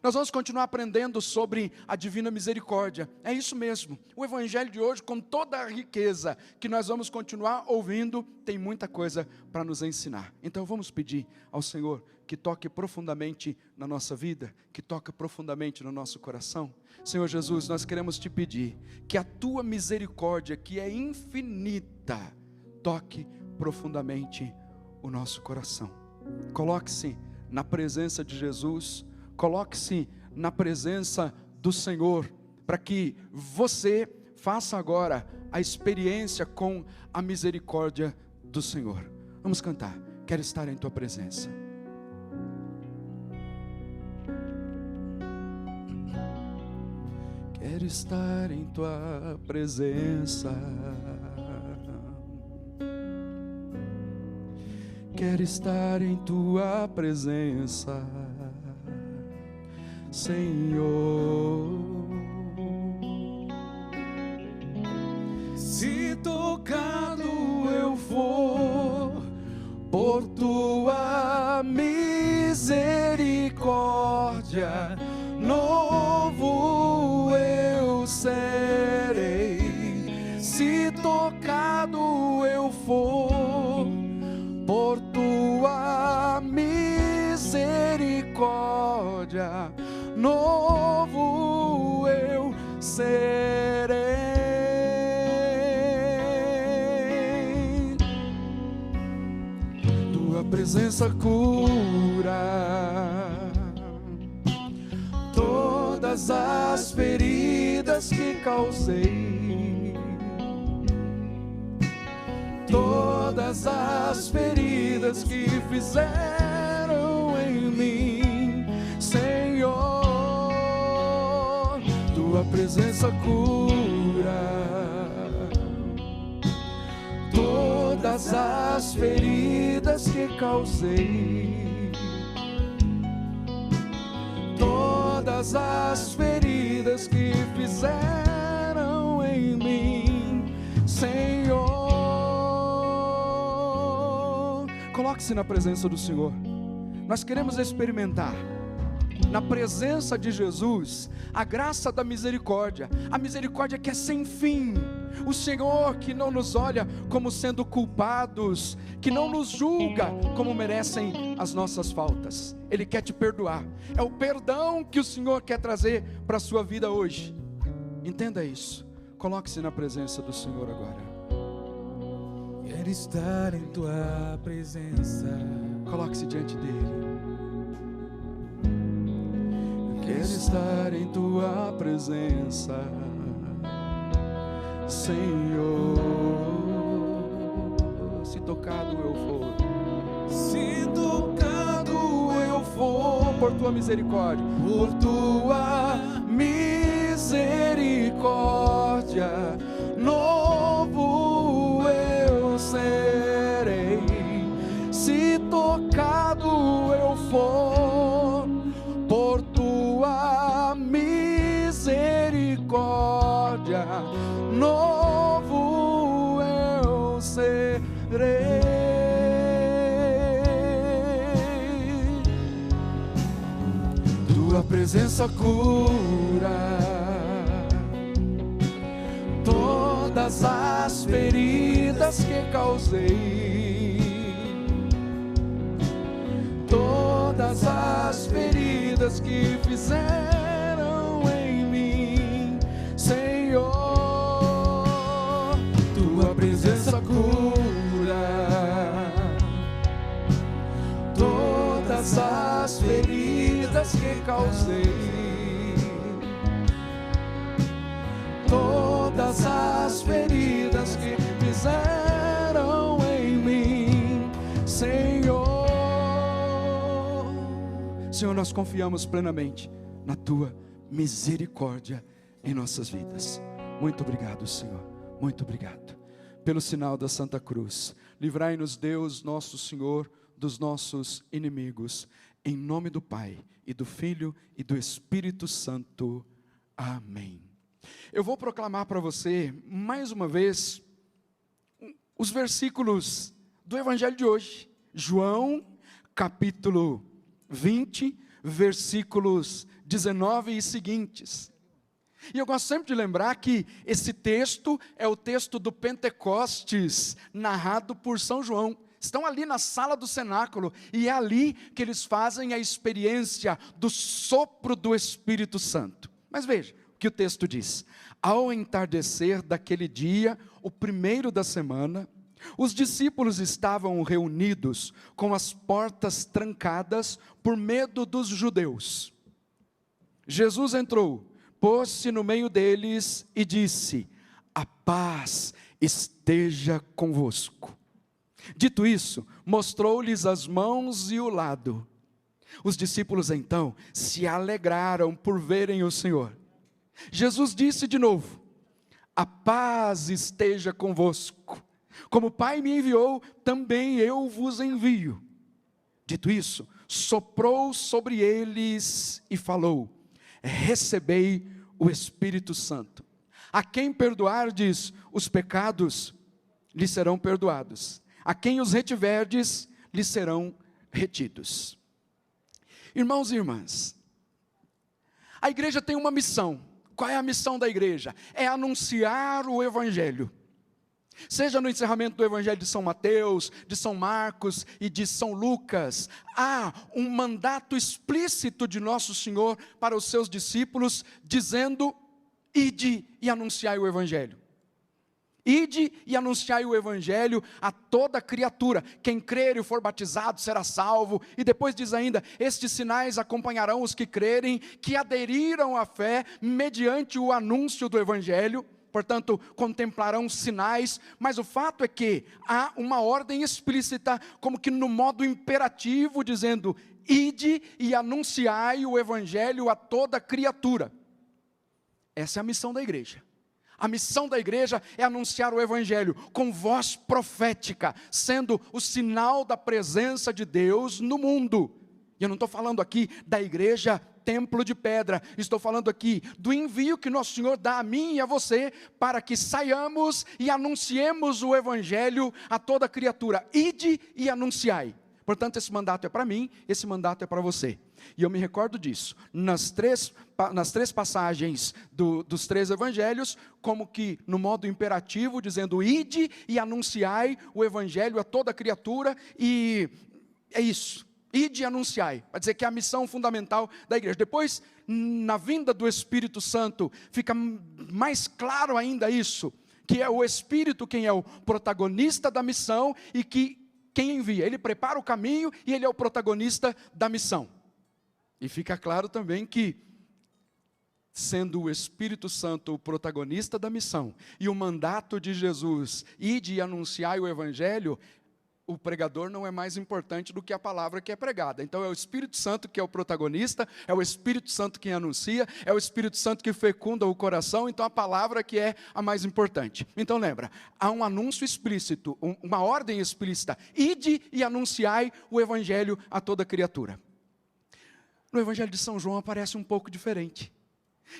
Nós vamos continuar aprendendo sobre a divina misericórdia. É isso mesmo. O evangelho de hoje, com toda a riqueza que nós vamos continuar ouvindo, tem muita coisa para nos ensinar. Então vamos pedir ao Senhor que toque profundamente na nossa vida, que toque profundamente no nosso coração. Senhor Jesus, nós queremos te pedir que a tua misericórdia, que é infinita, toque profundamente o nosso coração. Coloque-se na presença de Jesus, coloque-se na presença do Senhor, para que você faça agora a experiência com a misericórdia do Senhor. Vamos cantar, quero estar em tua presença. Quero estar em tua presença. Quero estar em tua presença, Senhor. Se tocado eu for por tua misericórdia, novo eu serei. Se tocado eu for por tua misericórdia, novo eu serei. Tua presença cura todas as feridas que causei, todas as feridas que fizeram em mim, Senhor. Tua presença cura todas as feridas que causei, todas as feridas que fizeram em mim, Senhor. Coloque-se na presença do Senhor. Nós queremos experimentar na presença de Jesus a graça da misericórdia, a misericórdia que é sem fim. O Senhor que não nos olha como sendo culpados, que não nos julga como merecem as nossas faltas. Ele quer te perdoar. É o perdão que o Senhor quer trazer para a sua vida hoje. Entenda isso. Coloque-se na presença do Senhor agora. Quero estar em tua presença. Coloque-se diante dele. Quero estar em tua presença, Senhor. Se tocado eu for, Se tocado eu for por tua misericórdia, por tua misericórdia, novo eu serei. Se tocado eu for por tua misericórdia, novo eu serei. Tua presença cura todas as feridas que causei, todas as feridas que fizeram em mim, Senhor. Tua presença cura todas as feridas que causei, todas as feridas que fizeram em mim, Senhor. Senhor, nós confiamos plenamente na tua misericórdia em nossas vidas. Muito obrigado, Senhor. Muito obrigado. Pelo sinal da Santa Cruz, livrai-nos, Deus, nosso Senhor, dos nossos inimigos. Em nome do Pai, e do Filho, e do Espírito Santo. Amém. Eu vou proclamar para você, mais uma vez, os versículos do Evangelho de hoje. João, capítulo 20, versículos 19 e seguintes. E eu gosto sempre de lembrar que esse texto é o texto do Pentecostes, narrado por São João. Estão ali na sala do cenáculo, e é ali que eles fazem a experiência do sopro do Espírito Santo. Mas veja o que o texto diz: ao entardecer daquele dia, o primeiro da semana, os discípulos estavam reunidos com as portas trancadas por medo dos judeus. Jesus entrou, pôs-se no meio deles e disse: a paz esteja convosco. Dito isso, mostrou-lhes as mãos e o lado. Os discípulos então se alegraram por verem o Senhor. Jesus disse de novo: a paz esteja convosco. Como o Pai me enviou, também eu vos envio. Dito isso, soprou sobre eles e falou: recebei o Espírito Santo. A quem perdoardes os pecados, lhes serão perdoados. A quem os retiverdes, lhes serão retidos. Irmãos e irmãs, a igreja tem uma missão. Qual é a missão da igreja? É anunciar o Evangelho. Seja no encerramento do Evangelho de São Mateus, de São Marcos e de São Lucas, há um mandato explícito de Nosso Senhor para os seus discípulos, dizendo: ide e anunciai o Evangelho. Ide e anunciai o Evangelho a toda criatura. Quem crer e for batizado será salvo. E depois diz ainda: estes sinais acompanharão os que crerem, que aderiram à fé mediante o anúncio do Evangelho. Portanto, contemplarão sinais, mas o fato é que há uma ordem explícita, como que no modo imperativo, dizendo: ide e anunciai o Evangelho a toda criatura. Essa é a missão da igreja. A missão da igreja é anunciar o Evangelho com voz profética, sendo o sinal da presença de Deus no mundo. E eu não estou falando aqui da igreja templo de pedra, estou falando aqui do envio que Nosso Senhor dá a mim e a você, para que saiamos e anunciemos o Evangelho a toda criatura. Ide e anunciai. Portanto, esse mandato é para mim, esse mandato é para você. E eu me recordo disso, nas três passagens dos três evangelhos, como que no modo imperativo, dizendo: ide e anunciai o Evangelho a toda criatura, e é isso. Ide e anunciai, para dizer que é a missão fundamental da igreja. Depois, na vinda do Espírito Santo, fica mais claro ainda isso, que é o Espírito quem é o protagonista da missão e que quem envia. Ele prepara o caminho e ele é o protagonista da missão. E fica claro também que, sendo o Espírito Santo o protagonista da missão, e o mandato de Jesus, ide e anunciai o Evangelho, o pregador não é mais importante do que a palavra que é pregada. Então é o Espírito Santo que é o protagonista, é o Espírito Santo quem anuncia, é o Espírito Santo que fecunda o coração, então a palavra que é a mais importante. Então lembra, há um anúncio explícito, uma ordem explícita: ide e anunciai o Evangelho a toda criatura. No Evangelho de São João aparece um pouco diferente.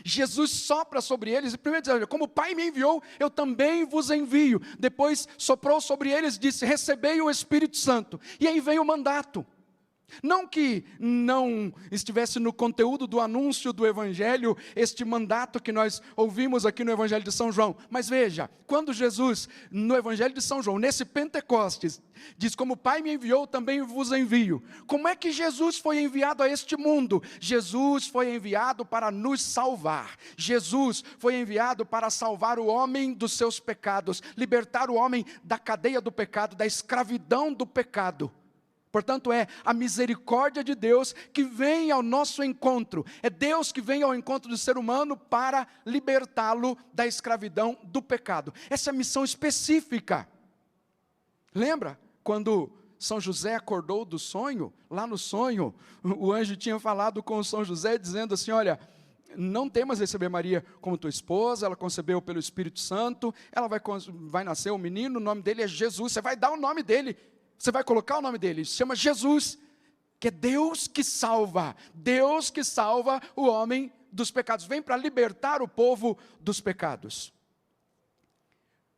Jesus sopra sobre eles, e primeiro diz: como o Pai me enviou, eu também vos envio. Depois soprou sobre eles e disse: recebei o Espírito Santo. E aí vem o mandato. Não que não estivesse no conteúdo do anúncio do Evangelho, este mandato que nós ouvimos aqui no Evangelho de São João. Mas veja, quando Jesus, no Evangelho de São João, nesse Pentecostes, diz: como o Pai me enviou, também vos envio. Como é que Jesus foi enviado a este mundo? Jesus foi enviado para nos salvar. Jesus foi enviado para salvar o homem dos seus pecados, libertar o homem da cadeia do pecado, da escravidão do pecado. Portanto, é a misericórdia de Deus que vem ao nosso encontro. É Deus que vem ao encontro do ser humano para libertá-lo da escravidão do pecado. Essa é a missão específica. Lembra quando São José acordou do sonho? Lá no sonho, o anjo tinha falado com São José, dizendo assim: olha, não temas receber Maria como tua esposa, ela concebeu pelo Espírito Santo, ela vai nascer um menino, o nome dele é Jesus, você vai dar o nome dele. Você vai colocar o nome dele, se chama Jesus, que é Deus que salva o homem dos pecados, vem para libertar o povo dos pecados.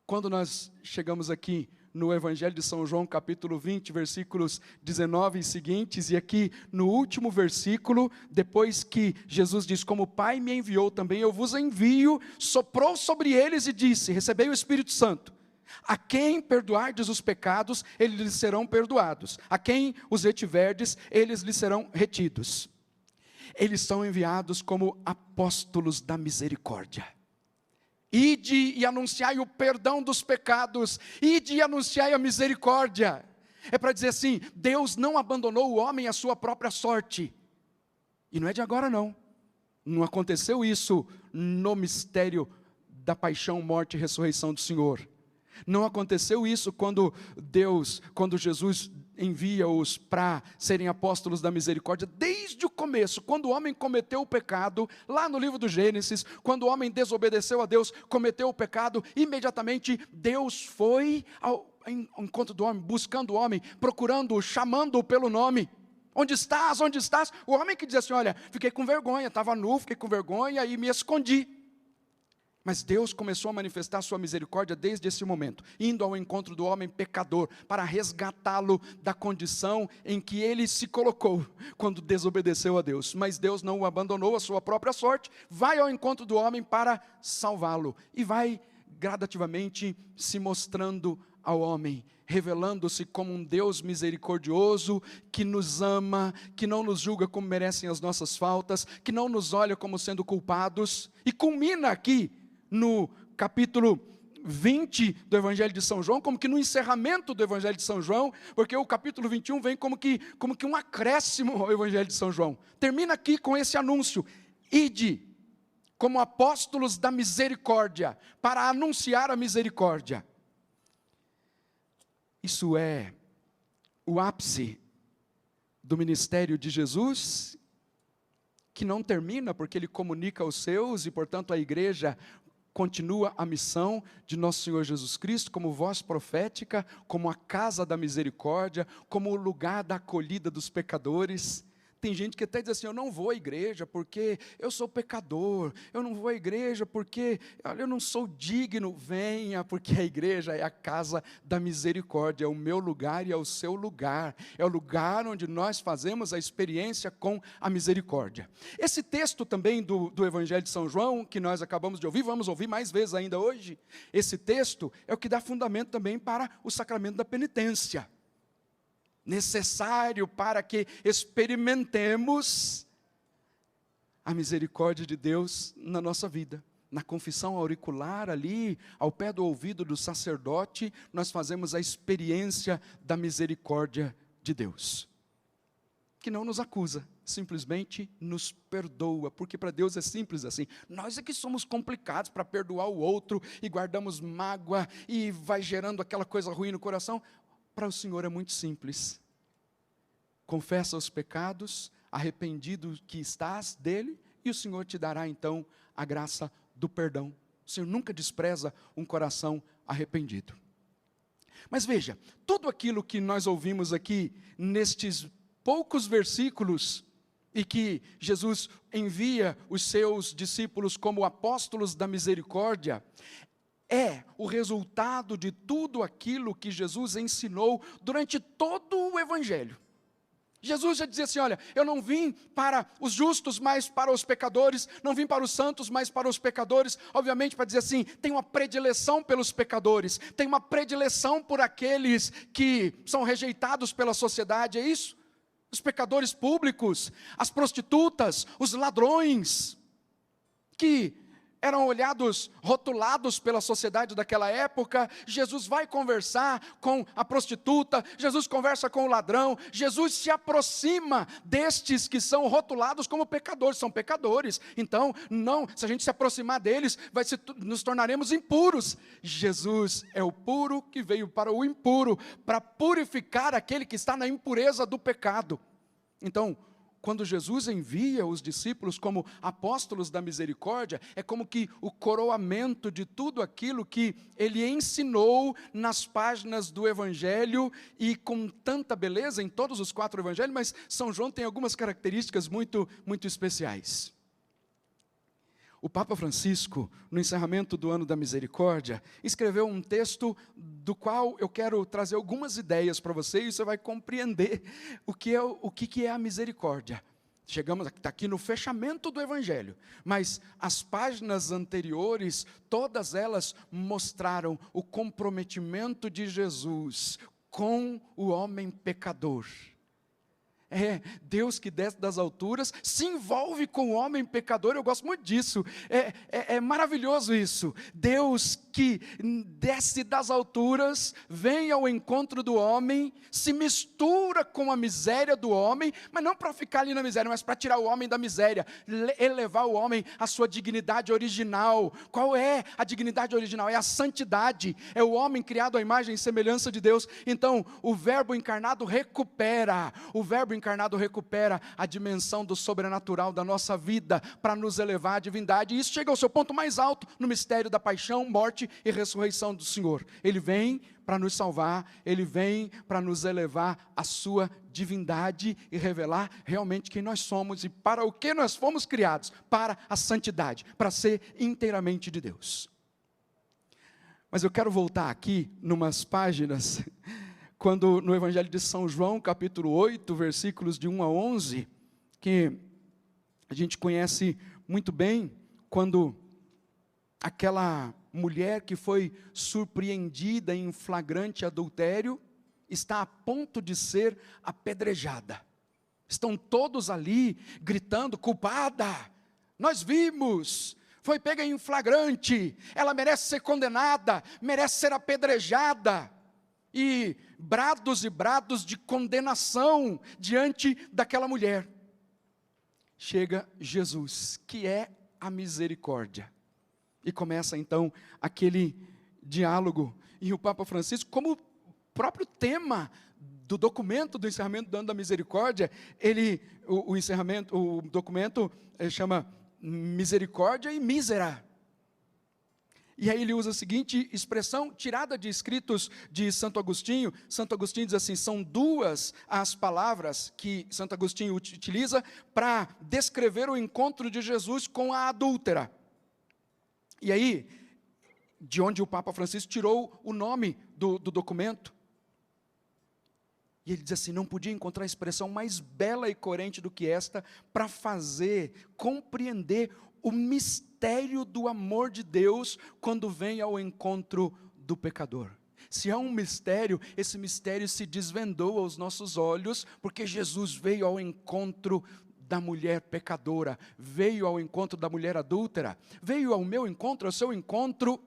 Quando nós chegamos aqui no Evangelho de São João, capítulo 20, versículos 19 e seguintes, e aqui no último versículo, depois que Jesus diz, como o Pai me enviou também, eu vos envio, soprou sobre eles e disse, recebei o Espírito Santo. A quem perdoardes os pecados, eles lhes serão perdoados. A quem os retiverdes, eles lhes serão retidos. Eles são enviados como apóstolos da misericórdia. Ide e anunciai o perdão dos pecados, ide e anunciai a misericórdia. É para dizer assim, Deus não abandonou o homem à sua própria sorte. E não é de agora não. Não aconteceu isso no mistério da paixão, morte e ressurreição do Senhor. Não aconteceu isso quando Jesus envia-os para serem apóstolos da misericórdia, desde o começo, quando o homem cometeu o pecado, lá no livro do Gênesis, quando o homem desobedeceu a Deus, cometeu o pecado, imediatamente Deus foi ao encontro do homem, buscando o homem, procurando-o, chamando-o pelo nome. Onde estás? Onde estás? O homem que dizia assim, olha, fiquei com vergonha, estava nu, fiquei com vergonha e me escondi. Mas Deus começou a manifestar a sua misericórdia desde esse momento, indo ao encontro do homem pecador, para resgatá-lo da condição em que ele se colocou, quando desobedeceu a Deus. Mas Deus não o abandonou à sua própria sorte, vai ao encontro do homem para salvá-lo, e vai gradativamente se mostrando ao homem, revelando-se como um Deus misericordioso, que nos ama, que não nos julga como merecem as nossas faltas, que não nos olha como sendo culpados, e culmina aqui, no capítulo 20 do Evangelho de São João, como que no encerramento do Evangelho de São João, porque o capítulo 21 vem como que um acréscimo ao Evangelho de São João. Termina aqui com esse anúncio, ide como apóstolos da misericórdia, para anunciar a misericórdia. Isso é o ápice do ministério de Jesus, que não termina porque ele comunica aos seus, e portanto a igreja continua a missão de nosso Senhor Jesus Cristo como voz profética, como a casa da misericórdia, como o lugar da acolhida dos pecadores. Tem gente que até diz assim, eu não vou à igreja porque eu sou pecador, eu não vou à igreja porque eu não sou digno. Venha, porque a igreja é a casa da misericórdia, é o meu lugar e é o seu lugar, é o lugar onde nós fazemos a experiência com a misericórdia. Esse texto também do Evangelho de São João, que nós acabamos de ouvir, vamos ouvir mais vezes ainda hoje, esse texto é o que dá fundamento também para o sacramento da penitência. Necessário para que experimentemos a misericórdia de Deus na nossa vida. Na confissão auricular ali, ao pé do ouvido do sacerdote, nós fazemos a experiência da misericórdia de Deus, que não nos acusa, simplesmente nos perdoa, porque para Deus é simples assim. Nós é que somos complicados para perdoar o outro, e guardamos mágoa, e vai gerando aquela coisa ruim no coração. Para o Senhor é muito simples. Confessa os pecados, arrependido que estás dele, e o Senhor te dará então a graça do perdão. O Senhor nunca despreza um coração arrependido. Mas veja, tudo aquilo que nós ouvimos aqui, nestes poucos versículos, e que Jesus envia os seus discípulos como apóstolos da misericórdia, é o resultado de tudo aquilo que Jesus ensinou durante todo o Evangelho. Jesus já dizia assim, olha, eu não vim para os justos, mas para os pecadores, não vim para os santos, mas para os pecadores, obviamente para dizer assim, tem uma predileção pelos pecadores, tem uma predileção por aqueles que são rejeitados pela sociedade, é isso? Os pecadores públicos, as prostitutas, os ladrões, que eram olhados, rotulados pela sociedade daquela época. Jesus vai conversar com a prostituta, Jesus conversa com o ladrão, Jesus se aproxima destes que são rotulados como pecadores, são pecadores, então, não, se a gente se aproximar deles, nos tornaremos impuros. Jesus é o puro que veio para o impuro, para purificar aquele que está na impureza do pecado. Então, quando Jesus envia os discípulos como apóstolos da misericórdia, é como que o coroamento de tudo aquilo que ele ensinou nas páginas do Evangelho, e com tanta beleza em todos os 4 Evangelhos, mas São João tem algumas características muito, muito especiais. O Papa Francisco, no encerramento do Ano da Misericórdia, escreveu um texto do qual eu quero trazer algumas ideias para você, e você vai compreender o que é a misericórdia. Chegamos aqui no fechamento do Evangelho, mas as páginas anteriores, todas elas mostraram o comprometimento de Jesus com o homem pecador. Deus que desce das alturas, se envolve com o homem pecador, eu gosto muito disso, é maravilhoso isso. Deus que desce das alturas, vem ao encontro do homem, se mistura com a miséria do homem, mas não para ficar ali na miséria, mas para tirar o homem da miséria, elevar o homem à sua dignidade original. Qual é a dignidade original? É a santidade, é o homem criado à imagem e semelhança de Deus. Então, o verbo encarnado recupera a dimensão do sobrenatural da nossa vida, para nos elevar à divindade, e isso chega ao seu ponto mais alto, no mistério da paixão, morte e ressurreição do Senhor. Ele vem para nos salvar, Ele vem para nos elevar à sua divindade, e revelar realmente quem nós somos, e para o que nós fomos criados, para a santidade, para ser inteiramente de Deus. Mas eu quero voltar aqui, numas páginas, quando no Evangelho de São João, capítulo 8, versículos de 1 a 11, que a gente conhece muito bem, quando aquela mulher que foi surpreendida em flagrante adultério, está a ponto de ser apedrejada. Estão todos ali, gritando, culpada, nós vimos, foi pega em flagrante, ela merece ser condenada, merece ser apedrejada. E brados de condenação diante daquela mulher. Chega Jesus, que é a misericórdia, e começa então aquele diálogo. E o Papa Francisco, como próprio tema do documento do encerramento do Ano da Misericórdia, o documento chama Misericórdia e Mísera. E aí ele usa a seguinte expressão, tirada de escritos de Santo Agostinho. Santo Agostinho diz assim, são duas as palavras que Santo Agostinho utiliza para descrever o encontro de Jesus com a adúltera. E aí, de onde o Papa Francisco tirou o nome do documento. E ele diz assim, não podia encontrar expressão mais bela e coerente do que esta, para fazer compreender o mistério do amor de Deus, quando vem ao encontro do pecador. Se há um mistério, esse mistério se desvendou aos nossos olhos, porque Jesus veio ao encontro da mulher pecadora, veio ao encontro da mulher adúltera, veio ao meu encontro, ao seu encontro,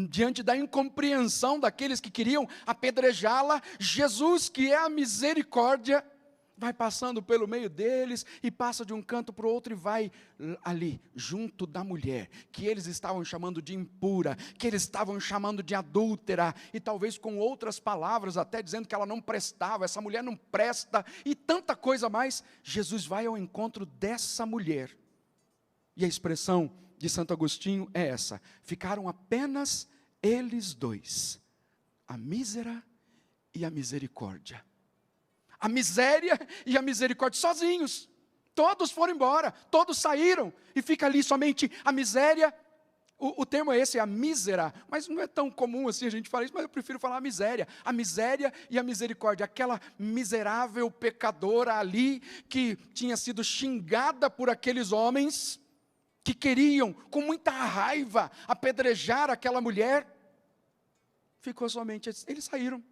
diante da incompreensão daqueles que queriam apedrejá-la. Jesus, que é a misericórdia, vai passando pelo meio deles, e passa de um canto para o outro, e vai ali, junto da mulher, que eles estavam chamando de impura, que eles estavam chamando de adúltera, e talvez com outras palavras, até dizendo que ela não prestava, essa mulher não presta, e tanta coisa mais. Jesus vai ao encontro dessa mulher, e a expressão de Santo Agostinho é essa, ficaram apenas eles dois, a mísera e a misericórdia. A miséria e a misericórdia sozinhos, todos foram embora, todos saíram, e fica ali somente a miséria. O termo é esse, a mísera, mas não é tão comum assim a gente falar isso, mas eu prefiro falar a miséria e a misericórdia, aquela miserável pecadora ali, que tinha sido xingada por aqueles homens, que queriam, com muita raiva, apedrejar aquela mulher. Ficou somente, eles saíram.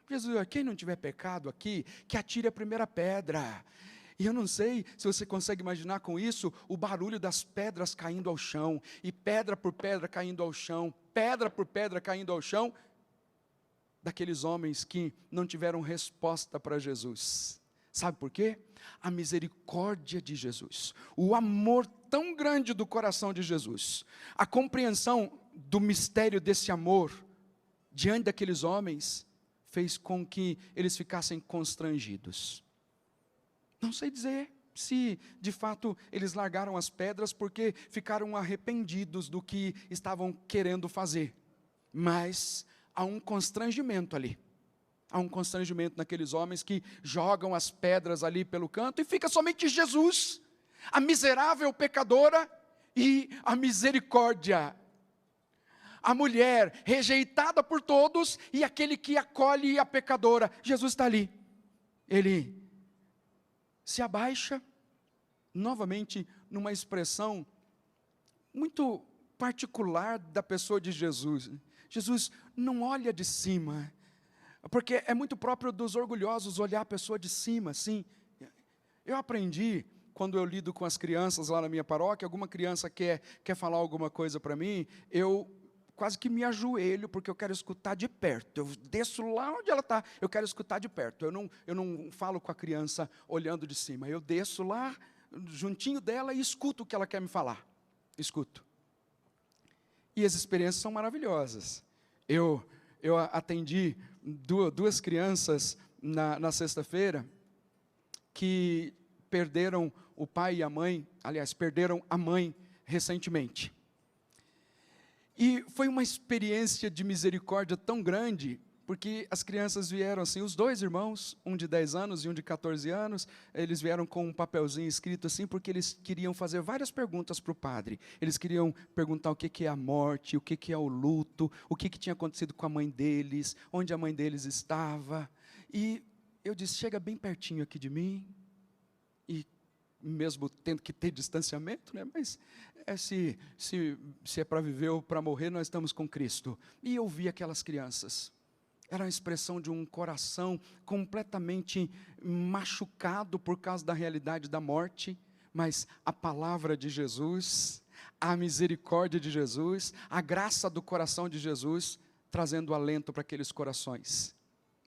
Jesus, quem não tiver pecado aqui, que atire a primeira pedra. E eu não sei se você consegue imaginar com isso, o barulho das pedras caindo ao chão, e pedra por pedra caindo ao chão, pedra por pedra caindo ao chão, daqueles homens que não tiveram resposta para Jesus. Sabe por quê? A misericórdia de Jesus, o amor tão grande do coração de Jesus, a compreensão do mistério desse amor, diante daqueles homens, fez com que eles ficassem constrangidos. Não sei dizer se, de fato, eles largaram as pedras porque ficaram arrependidos do que estavam querendo fazer. Mas há um constrangimento ali. Há um constrangimento naqueles homens que jogam as pedras ali pelo canto, e fica somente Jesus, a miserável pecadora, e a misericórdia. A mulher rejeitada por todos e aquele que acolhe a pecadora. Jesus está ali. Ele se abaixa, novamente, numa expressão muito particular da pessoa de Jesus. Jesus não olha de cima, porque é muito próprio dos orgulhosos olhar a pessoa de cima, assim. Eu aprendi, quando eu lido com as crianças lá na minha paróquia, alguma criança quer falar alguma coisa para mim, eu quase que me ajoelho, porque eu quero escutar de perto. Eu desço lá onde ela está, eu quero escutar de perto. Eu não falo com a criança olhando de cima. Eu desço lá, juntinho dela, e escuto o que ela quer me falar. Escuto. E as experiências são maravilhosas. Eu atendi duas crianças na sexta-feira, que perderam o pai e a mãe, aliás, perderam a mãe recentemente. E foi uma experiência de misericórdia tão grande, porque as crianças vieram assim, os dois irmãos, um de 10 anos e um de 14 anos, eles vieram com um papelzinho escrito assim, porque eles queriam fazer várias perguntas para o padre. Eles queriam perguntar o que é a morte, o que é o luto, o que tinha acontecido com a mãe deles, onde a mãe deles estava. E eu disse, chega bem pertinho aqui de mim, e mesmo tendo que ter distanciamento, né? Mas se é para viver ou para morrer, nós estamos com Cristo. E eu vi aquelas crianças, era a expressão de um coração completamente machucado por causa da realidade da morte, mas a palavra de Jesus, a misericórdia de Jesus, a graça do coração de Jesus, trazendo alento para aqueles corações.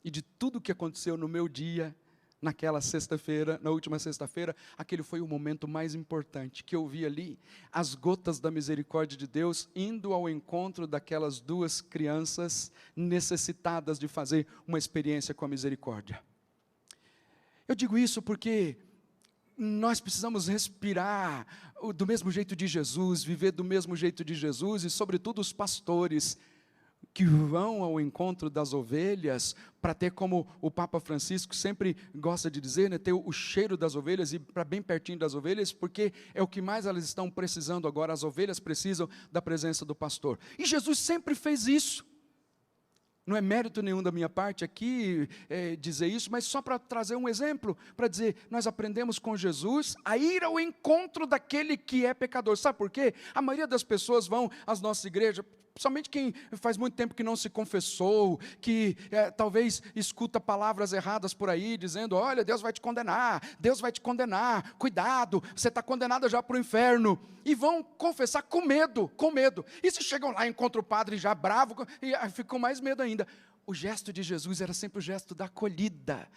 E de tudo o que aconteceu no meu dia, naquela sexta-feira, na última sexta-feira, aquele foi o momento mais importante, que eu vi ali as gotas da misericórdia de Deus indo ao encontro daquelas duas crianças necessitadas de fazer uma experiência com a misericórdia. Eu digo isso porque nós precisamos respirar do mesmo jeito de Jesus, viver do mesmo jeito de Jesus, e sobretudo os pastores que vão ao encontro das ovelhas, para ter, como o Papa Francisco sempre gosta de dizer, né, ter o cheiro das ovelhas, e para bem pertinho das ovelhas, porque é o que mais elas estão precisando agora. As ovelhas precisam da presença do pastor, e Jesus sempre fez isso. Não é mérito nenhum da minha parte aqui dizer isso, mas só para trazer um exemplo, para dizer, nós aprendemos com Jesus a ir ao encontro daquele que é pecador. Sabe por quê? A maioria das pessoas vão às nossas igrejas, principalmente quem faz muito tempo que não se confessou, que talvez escuta palavras erradas por aí, dizendo, olha, Deus vai te condenar, cuidado, você está condenada já para o inferno, e vão confessar com medo, e se chegam lá e encontram o padre já bravo, e ficam mais medo ainda. O gesto de Jesus era sempre o gesto da acolhida,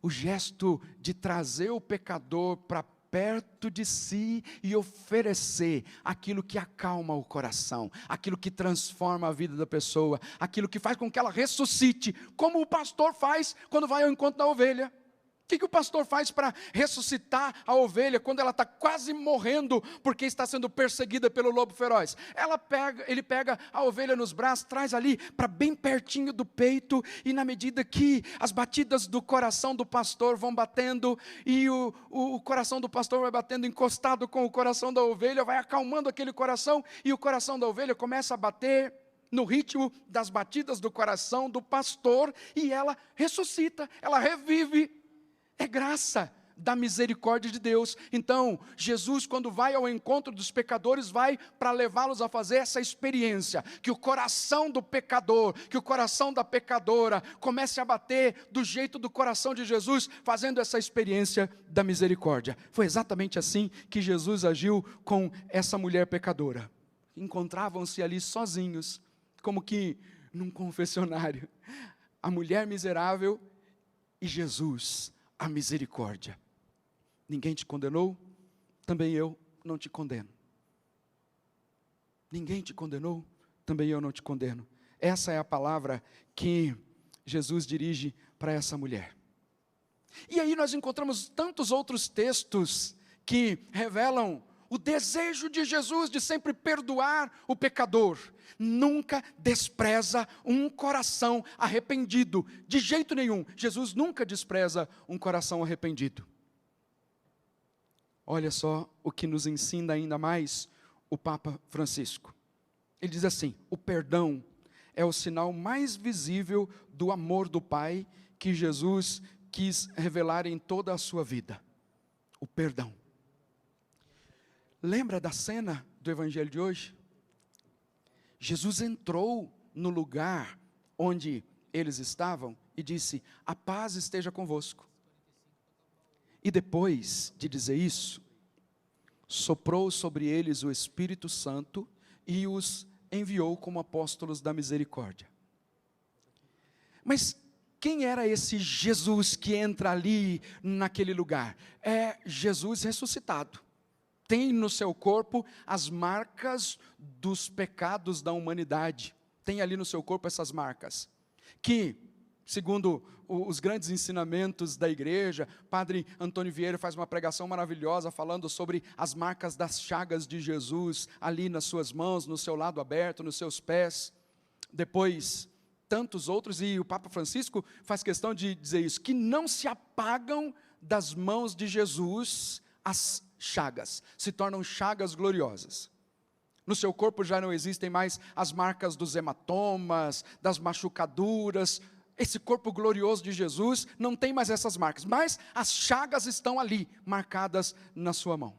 o gesto de trazer o pecador para perto de si e oferecer aquilo que acalma o coração, aquilo que transforma a vida da pessoa, aquilo que faz com que ela ressuscite, como o pastor faz quando vai ao encontro da ovelha. O que o pastor faz para ressuscitar a ovelha quando ela está quase morrendo porque está sendo perseguida pelo lobo feroz? Ele pega a ovelha nos braços, traz ali para bem pertinho do peito, e na medida que as batidas do coração do pastor vão batendo, e o coração do pastor vai batendo encostado com o coração da ovelha, vai acalmando aquele coração, e o coração da ovelha começa a bater no ritmo das batidas do coração do pastor, e ela ressuscita, ela revive. É graça da misericórdia de Deus. Então, Jesus, quando vai ao encontro dos pecadores, vai para levá-los a fazer essa experiência, que o coração do pecador, que o coração da pecadora comece a bater do jeito do coração de Jesus, fazendo essa experiência da misericórdia. Foi exatamente assim que Jesus agiu com essa mulher pecadora. Encontravam-se ali sozinhos, como que num confessionário, a mulher miserável e Jesus, a misericórdia. Ninguém te condenou? Também eu não te condeno. Ninguém te condenou? Também eu não te condeno. Essa é a palavra que Jesus dirige para essa mulher. E aí nós encontramos tantos outros textos que revelam o desejo de Jesus de sempre perdoar o pecador. Nunca despreza um coração arrependido, de jeito nenhum. Jesus nunca despreza um coração arrependido. Olha só o que nos ensina ainda mais o Papa Francisco. Ele diz assim: o perdão é o sinal mais visível do amor do Pai que Jesus quis revelar em toda a sua vida. O perdão. Lembra da cena do evangelho de hoje? Jesus entrou no lugar onde eles estavam e disse: a paz esteja convosco. E depois de dizer isso, soprou sobre eles o Espírito Santo e os enviou como apóstolos da misericórdia. Mas quem era esse Jesus que entra ali naquele lugar? É Jesus ressuscitado. Tem no seu corpo as marcas dos pecados da humanidade. Tem ali no seu corpo essas marcas. Que, segundo os grandes ensinamentos da igreja, Padre Antônio Vieira faz uma pregação maravilhosa falando sobre as marcas das chagas de Jesus, ali nas suas mãos, no seu lado aberto, nos seus pés. Depois, tantos outros, e o Papa Francisco faz questão de dizer isso, que não se apagam das mãos de Jesus as chagas, se tornam chagas gloriosas. No seu corpo já não existem mais as marcas dos hematomas, das machucaduras. Esse corpo glorioso de Jesus não tem mais essas marcas, mas as chagas estão ali, marcadas na sua mão.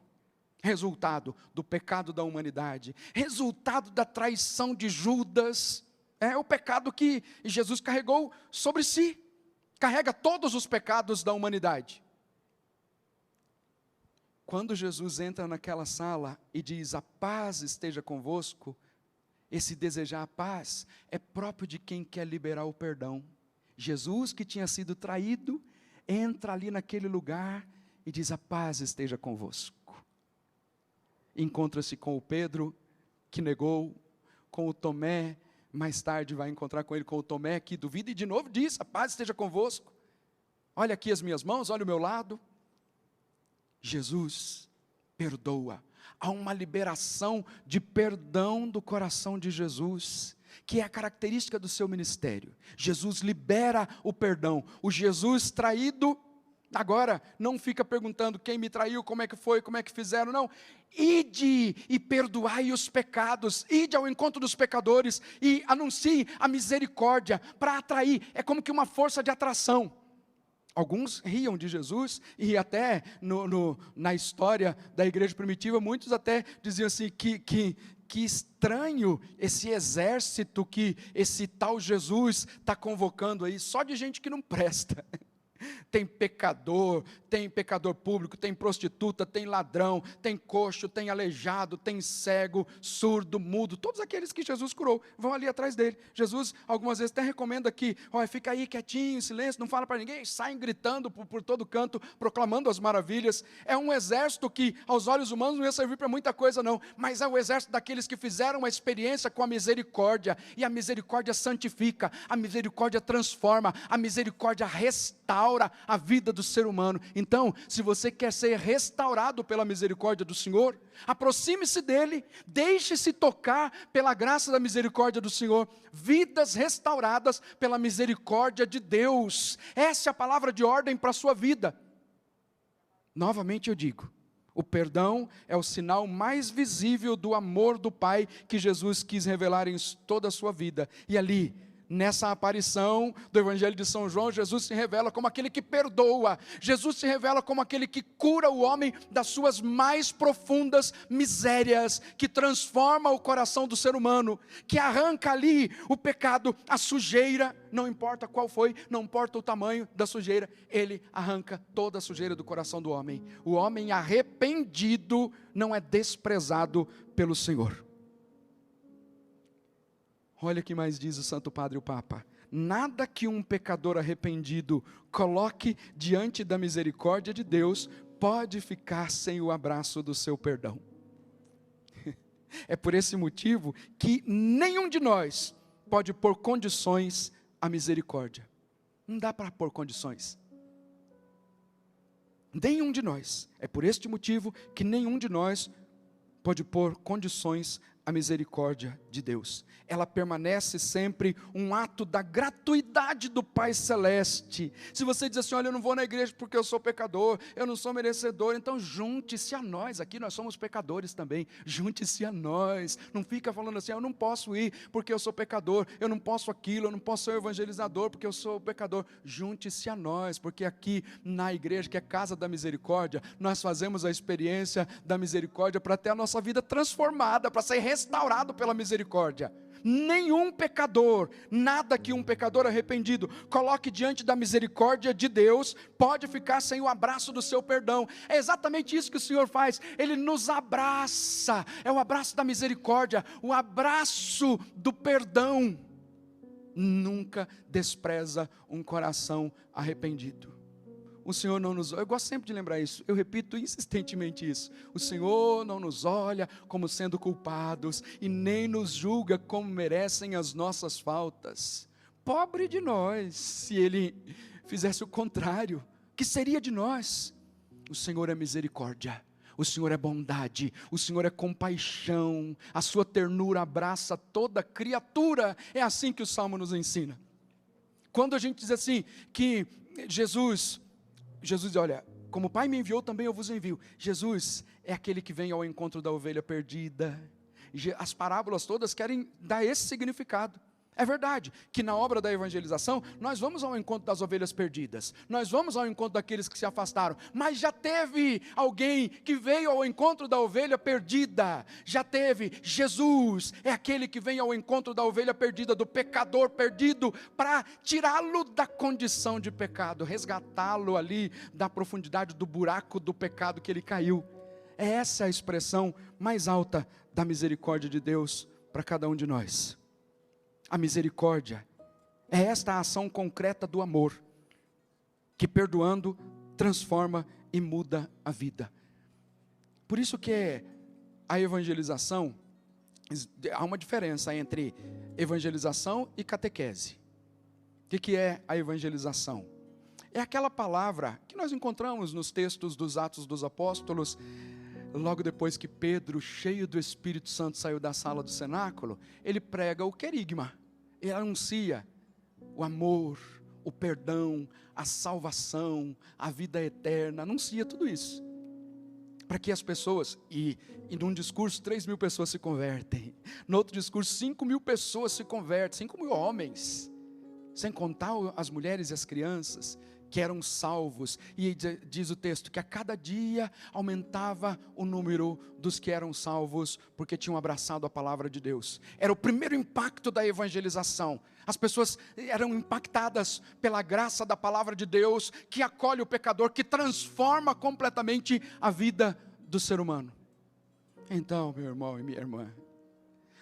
Resultado do pecado da humanidade, resultado da traição de Judas, é o pecado que Jesus carregou sobre si, carrega todos os pecados da humanidade. Quando Jesus entra naquela sala e diz: a paz esteja convosco, esse desejar a paz é próprio de quem quer liberar o perdão. Jesus, que tinha sido traído, entra ali naquele lugar e diz: a paz esteja convosco. Encontra-se com o Pedro, que negou, com o Tomé, mais tarde vai encontrar com ele, com o Tomé, que duvida, e de novo diz: a paz esteja convosco. Olha aqui as minhas mãos, olha o meu lado. Jesus perdoa. Há uma liberação de perdão do coração de Jesus, que é a característica do seu ministério. Jesus libera o perdão. O Jesus traído, agora não fica perguntando quem me traiu, como é que foi, como é que fizeram, não. Ide e perdoai os pecados, ide ao encontro dos pecadores e anuncie a misericórdia para atrair. É como que uma força de atração. Alguns riam de Jesus, e até na história da igreja primitiva, muitos até diziam assim, que estranho esse exército que esse tal Jesus está convocando aí, só de gente que não presta. Tem pecador público, tem prostituta, tem ladrão, tem coxo, tem aleijado, tem cego, surdo, mudo, todos aqueles que Jesus curou, vão ali atrás dele. Jesus, algumas vezes, até recomenda que, olha, fica aí quietinho, em silêncio, não fala para ninguém, saem gritando por todo canto, proclamando as maravilhas. É um exército que, aos olhos humanos, não ia servir para muita coisa não, mas é o exército daqueles que fizeram uma experiência com a misericórdia, e a misericórdia santifica, a misericórdia transforma, a misericórdia restaura a vida do ser humano. Então, se você quer ser restaurado pela misericórdia do Senhor, aproxime-se dele, deixe-se tocar pela graça da misericórdia do Senhor. Vidas restauradas pela misericórdia de Deus. Essa é a palavra de ordem para a sua vida. Novamente eu digo, o perdão é o sinal mais visível do amor do Pai que Jesus quis revelar em toda a sua vida. E ali, nessa aparição do Evangelho de São João, Jesus se revela como aquele que perdoa. Jesus se revela como aquele que cura o homem das suas mais profundas misérias, que transforma o coração do ser humano, que arranca ali o pecado, a sujeira, não importa qual foi, não importa o tamanho da sujeira, ele arranca toda a sujeira do coração do homem. O homem arrependido não é desprezado pelo Senhor. Olha o que mais diz o Santo Padre o Papa: nada que um pecador arrependido coloque diante da misericórdia de Deus pode ficar sem o abraço do seu perdão. É por esse motivo que nenhum de nós pode pôr condições à misericórdia. Não dá para pôr condições. Nenhum de nós. É por este motivo que nenhum de nós pode pôr condições a misericórdia de Deus. Ela permanece sempre um ato da gratuidade do Pai Celeste. Se você diz assim, olha, eu não vou na igreja porque eu sou pecador, eu não sou merecedor, então junte-se a nós, aqui nós somos pecadores também, junte-se a nós, não fica falando assim, eu não posso ir porque eu sou pecador, eu não posso aquilo, eu não posso ser evangelizador porque eu sou pecador, junte-se a nós, porque aqui na igreja, que é Casa da Misericórdia, nós fazemos a experiência da misericórdia para ter a nossa vida transformada, para ser restaurado pela misericórdia. Nenhum pecador, nada que um pecador arrependido coloque diante da misericórdia de Deus, pode ficar sem o abraço do seu perdão. É exatamente isso que o Senhor faz, Ele nos abraça, é o abraço da misericórdia, o abraço do perdão. Nunca despreza um coração arrependido. O Senhor não nos olha, eu gosto sempre de lembrar isso, eu repito insistentemente isso, o Senhor não nos olha como sendo culpados, e nem nos julga como merecem as nossas faltas. Pobre de nós, se Ele fizesse o contrário, que seria de nós? O Senhor é misericórdia, o Senhor é bondade, o Senhor é compaixão, a sua ternura abraça toda criatura, é assim que o Salmo nos ensina. Quando a gente diz assim, que Jesus diz, olha, como o Pai me enviou, também eu vos envio. Jesus é aquele que vem ao encontro da ovelha perdida. As parábolas todas querem dar esse significado. É verdade que na obra da evangelização, nós vamos ao encontro das ovelhas perdidas, nós vamos ao encontro daqueles que se afastaram, mas já teve alguém que veio ao encontro da ovelha perdida, já teve. Jesus é aquele que vem ao encontro da ovelha perdida, do pecador perdido, para tirá-lo da condição de pecado, resgatá-lo ali da profundidade do buraco do pecado que ele caiu. Essa é a expressão mais alta da misericórdia de Deus para cada um de nós. A misericórdia é esta ação concreta do amor, que perdoando, transforma e muda a vida. Por isso que a evangelização, há uma diferença entre evangelização e catequese. O que é a evangelização? É aquela palavra que nós encontramos nos textos dos Atos dos Apóstolos, logo depois que Pedro, cheio do Espírito Santo, saiu da sala do cenáculo, ele prega o querigma, ele anuncia o amor, o perdão, a salvação, a vida eterna, anuncia tudo isso, para que as pessoas, e num discurso 3.000 pessoas se convertem, no outro discurso 5.000 pessoas se convertem, 5.000 homens, sem contar as mulheres e as crianças, que eram salvos, e diz o texto, que a cada dia aumentava o número dos que eram salvos, porque tinham abraçado a palavra de Deus. Era o primeiro impacto da evangelização, as pessoas eram impactadas pela graça da palavra de Deus, que acolhe o pecador, que transforma completamente a vida do ser humano. Então, meu irmão e minha irmã,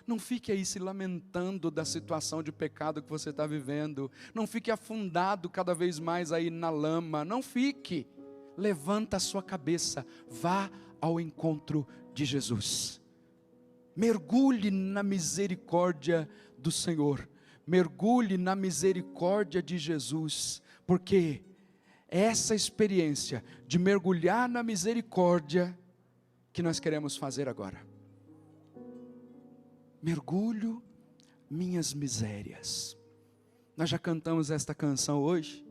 não fique aí se lamentando da situação de pecado que você está vivendo. Não fique afundado cada vez mais aí na lama. Não fique. Levanta a sua cabeça. Vá ao encontro de Jesus. Mergulhe na misericórdia do Senhor. Mergulhe na misericórdia de Jesus. Porque essa experiência de mergulhar na misericórdia que nós queremos fazer agora. Mergulho minhas misérias. Nós já cantamos esta canção hoje,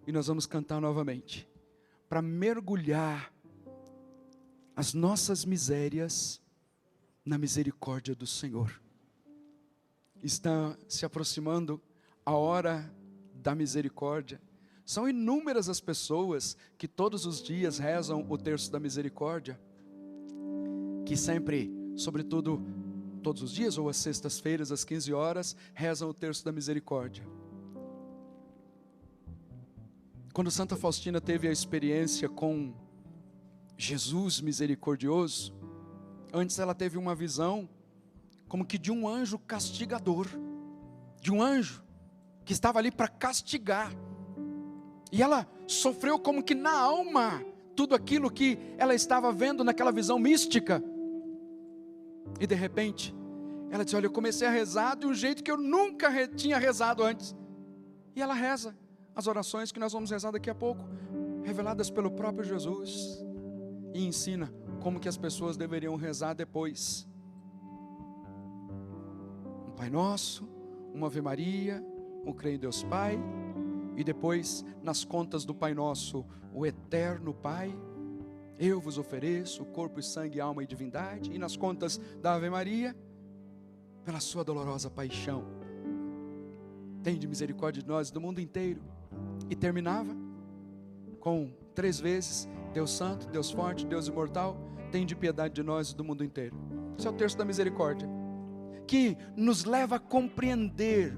e nós vamos cantar novamente, para mergulhar as nossas misérias na misericórdia do Senhor. Está se aproximando a hora da misericórdia. São inúmeras as pessoas que todos os dias rezam o terço da misericórdia, que sempre, sobretudo, todos os dias, ou às sextas-feiras, às 15 horas, rezam o terço da misericórdia. Quando Santa Faustina teve a experiência com Jesus misericordioso, antes ela teve uma visão, como que de um anjo castigador, de um anjo que estava ali para castigar, e ela sofreu como que na alma, tudo aquilo que ela estava vendo naquela visão mística. E de repente, ela disse, olha, eu comecei a rezar de um jeito que eu nunca tinha rezado antes. E ela reza as orações que nós vamos rezar daqui a pouco, reveladas pelo próprio Jesus, e ensina como que as pessoas deveriam rezar depois. Pai Nosso, uma Ave Maria, um Creio em Deus Pai, e depois nas contas do Pai Nosso, o Eterno Pai, eu vos ofereço o corpo e sangue, alma e divindade, e nas contas da Ave Maria, pela sua dolorosa paixão, tende misericórdia de nós do mundo inteiro. E terminava com 3 vezes: Deus Santo, Deus Forte, Deus Imortal, tende piedade de nós do mundo inteiro. Esse é o terço da misericórdia, que nos leva a compreender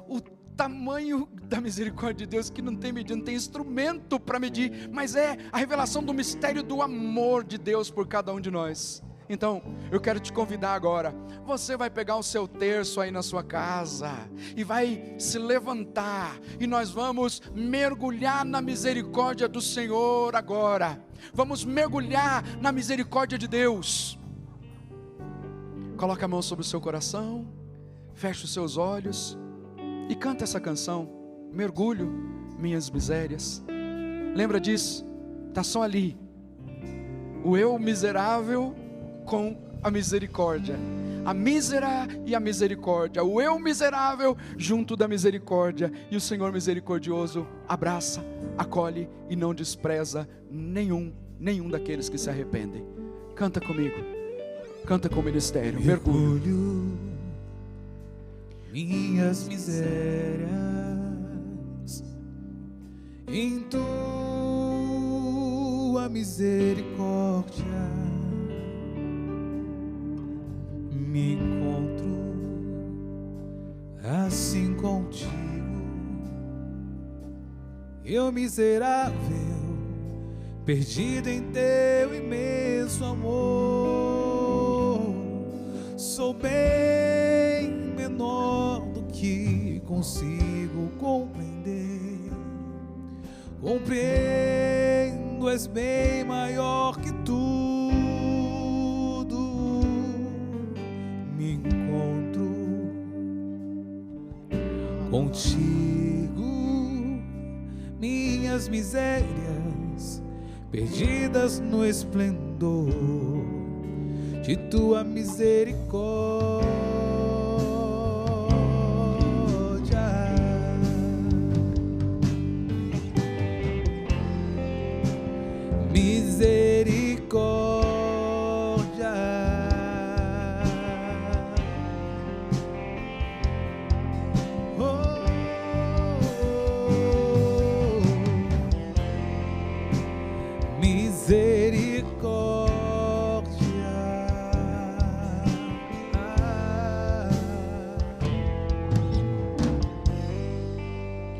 o tamanho da misericórdia de Deus, que não tem medida, não tem instrumento para medir, mas é a revelação do mistério do amor de Deus por cada um de nós. Então, eu quero te convidar agora. Você vai pegar o seu terço aí na sua casa e vai se levantar, e nós vamos mergulhar na misericórdia do Senhor agora. Vamos mergulhar na misericórdia de Deus. Coloca a mão sobre o seu coração, fecha os seus olhos e canta essa canção: mergulho minhas misérias. Lembra disso? Está só ali o eu miserável com a misericórdia, a mísera e a misericórdia, o eu miserável junto da misericórdia, e o Senhor misericordioso abraça, acolhe e não despreza nenhum daqueles que se arrependem. Canta comigo, canta com o ministério. Mergulho minhas misérias em tua misericórdia, me encontro assim contigo. Eu miserável, perdido em teu imenso amor, sou bem menor do que consigo compreender. Compreendo, és bem maior que tudo. Me encontro contigo, minhas misérias perdidas no esplendor de tua misericórdia.